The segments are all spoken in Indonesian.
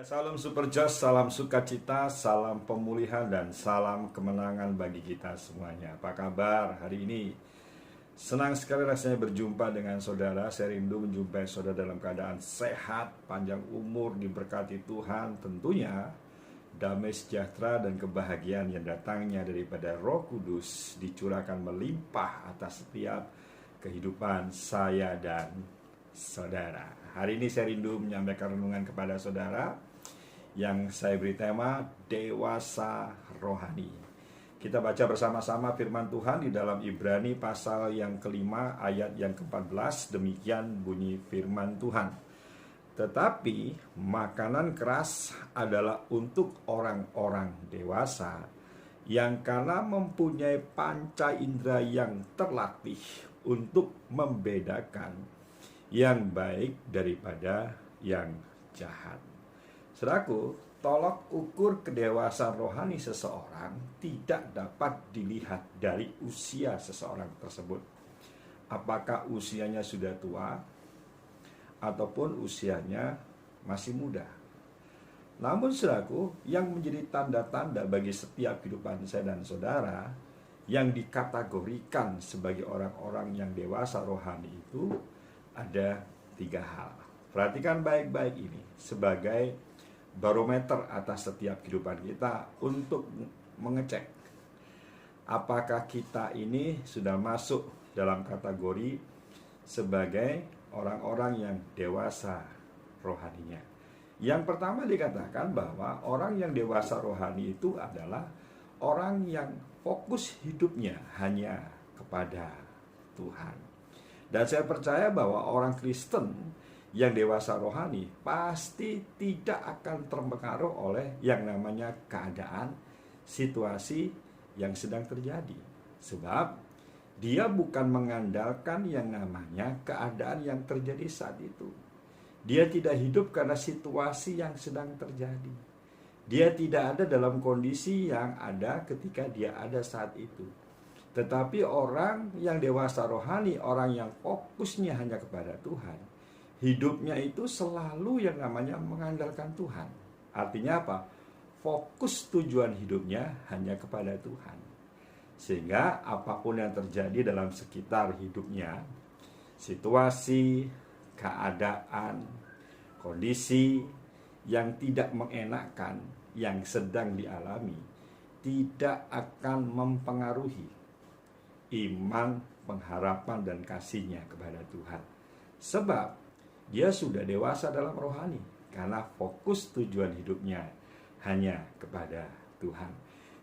Salam super joss, salam sukacita, salam pemulihan dan salam kemenangan bagi kita semuanya. Apa kabar hari ini? Senang sekali rasanya berjumpa dengan saudara. Saya rindu menjumpai saudara dalam keadaan sehat, panjang umur, diberkati Tuhan. Tentunya damai sejahtera dan kebahagiaan yang datangnya daripada Roh Kudus dicurahkan melimpah atas setiap kehidupan saya dan saudara. Hari ini saya rindu menyampaikan renungan kepada saudara yang saya beri tema Dewasa Rohani. Kita baca bersama-sama firman Tuhan di dalam Ibrani pasal yang kelima ayat yang ke-14. Demikian bunyi firman Tuhan. Tetapi makanan keras adalah untuk orang-orang dewasa yang karena mempunyai panca indera yang terlatih untuk membedakan yang baik daripada yang jahat. Saudaraku, tolok ukur kedewasaan rohani seseorang tidak dapat dilihat dari usia seseorang tersebut. Apakah usianya sudah tua ataupun usianya masih muda. Namun saudaraku, yang menjadi tanda-tanda bagi setiap kehidupan saya dan saudara yang dikategorikan sebagai orang-orang yang dewasa rohani itu ada 3 hal. Perhatikan baik-baik ini sebagai barometer atas setiap kehidupan kita untuk mengecek apakah kita ini sudah masuk dalam kategori sebagai orang-orang yang dewasa rohaninya. Yang pertama dikatakan bahwa orang yang dewasa rohani itu adalah orang yang fokus hidupnya hanya kepada Tuhan. Dan saya percaya bahwa orang Kristen yang dewasa rohani pasti tidak akan terpengaruh oleh yang namanya keadaan, situasi yang sedang terjadi. Sebab dia bukan mengandalkan yang namanya keadaan yang terjadi saat itu. Dia tidak hidup karena situasi yang sedang terjadi. Dia tidak ada dalam kondisi yang ada ketika dia ada saat itu. Tetapi orang yang dewasa rohani, orang yang fokusnya hanya kepada Tuhan, hidupnya itu selalu yang namanya mengandalkan Tuhan. Artinya apa? Fokus tujuan hidupnya hanya kepada Tuhan. Sehingga apapun yang terjadi dalam sekitar hidupnya, situasi, keadaan, kondisi yang tidak mengenakan, yang sedang dialami, tidak akan mempengaruhi iman, pengharapan, dan kasihnya kepada Tuhan. Sebab dia sudah dewasa dalam rohani karena fokus tujuan hidupnya hanya kepada Tuhan.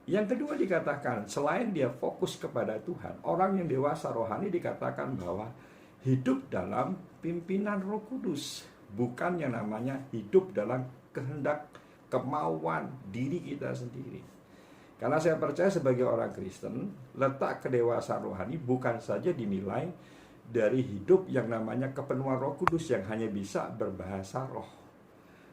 Yang kedua dikatakan, selain dia fokus kepada Tuhan, orang yang dewasa rohani dikatakan bahwa hidup dalam pimpinan Roh Kudus, bukan yang namanya hidup dalam kehendak, kemauan diri kita sendiri. Karena saya percaya sebagai orang Kristen, letak kedewasaan rohani bukan saja dinilai dari hidup yang namanya kepenuhan Roh Kudus yang hanya bisa berbahasa roh.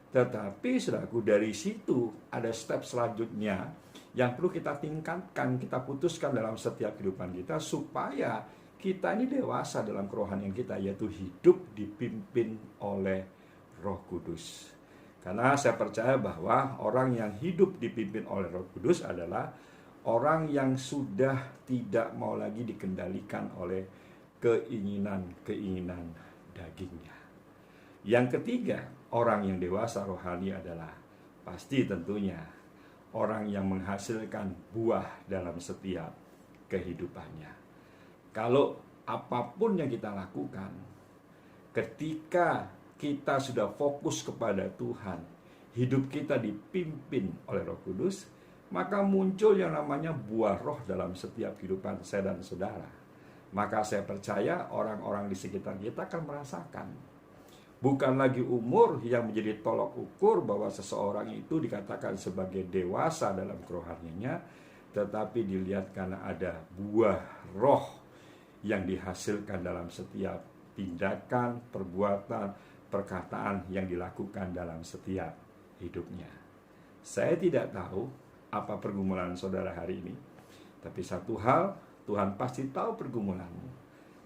Tetapi saudaraku, dari situ ada step selanjutnya yang perlu kita tingkatkan, kita putuskan dalam setiap kehidupan kita supaya kita ini dewasa dalam kerohanian kita, yaitu hidup dipimpin oleh Roh Kudus. Karena saya percaya bahwa orang yang hidup dipimpin oleh Roh Kudus adalah orang yang sudah tidak mau lagi dikendalikan oleh keinginan-keinginan dagingnya. Yang ketiga, orang yang dewasa rohani adalah pasti tentunya orang yang menghasilkan buah dalam setiap kehidupannya. Kalau apapun yang kita lakukan, ketika kita sudah fokus kepada Tuhan, hidup kita dipimpin oleh Roh Kudus, maka muncul yang namanya buah roh dalam setiap kehidupan saya dan saudara. Maka saya percaya orang-orang di sekitar kita akan merasakan. Bukan lagi umur yang menjadi tolok ukur bahwa seseorang itu dikatakan sebagai dewasa dalam kerohaniannya, tetapi dilihat karena ada buah roh yang dihasilkan dalam setiap tindakan, perbuatan, perkataan yang dilakukan dalam setiap hidupnya. Saya tidak tahu apa pergumulan saudara hari ini, tapi satu hal, Tuhan pasti tahu pergumulanmu.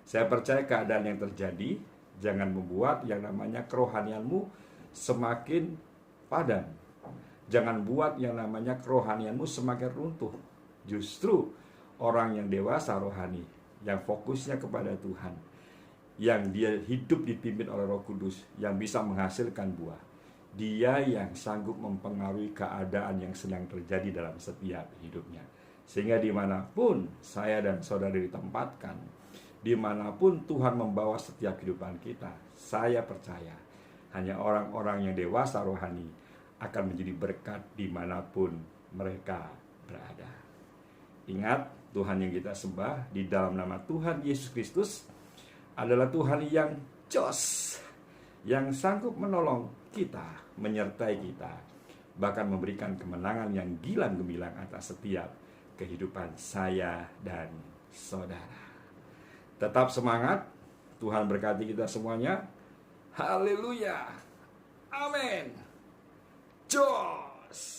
Saya percaya keadaan yang terjadi jangan membuat yang namanya kerohanianmu semakin padam. Jangan buat yang namanya kerohanianmu semakin runtuh. Justru orang yang dewasa rohani, yang fokusnya kepada Tuhan, yang dia hidup dipimpin oleh Roh Kudus, yang bisa menghasilkan buah, dia yang sanggup mempengaruhi keadaan yang sedang terjadi dalam setiap hidupnya. Sehingga dimanapun saya dan saudara ditempatkan, dimanapun Tuhan membawa setiap kehidupan kita, saya percaya hanya orang-orang yang dewasa rohani akan menjadi berkat dimanapun mereka berada. Ingat, Tuhan yang kita sembah di dalam nama Tuhan Yesus Kristus adalah Tuhan yang jos, yang sanggup menolong kita, menyertai kita, bahkan memberikan kemenangan yang gilang-gemilang atas setiap kehidupan saya dan saudara. Tetap semangat, Tuhan berkati kita semuanya. Haleluya, amin. Jos.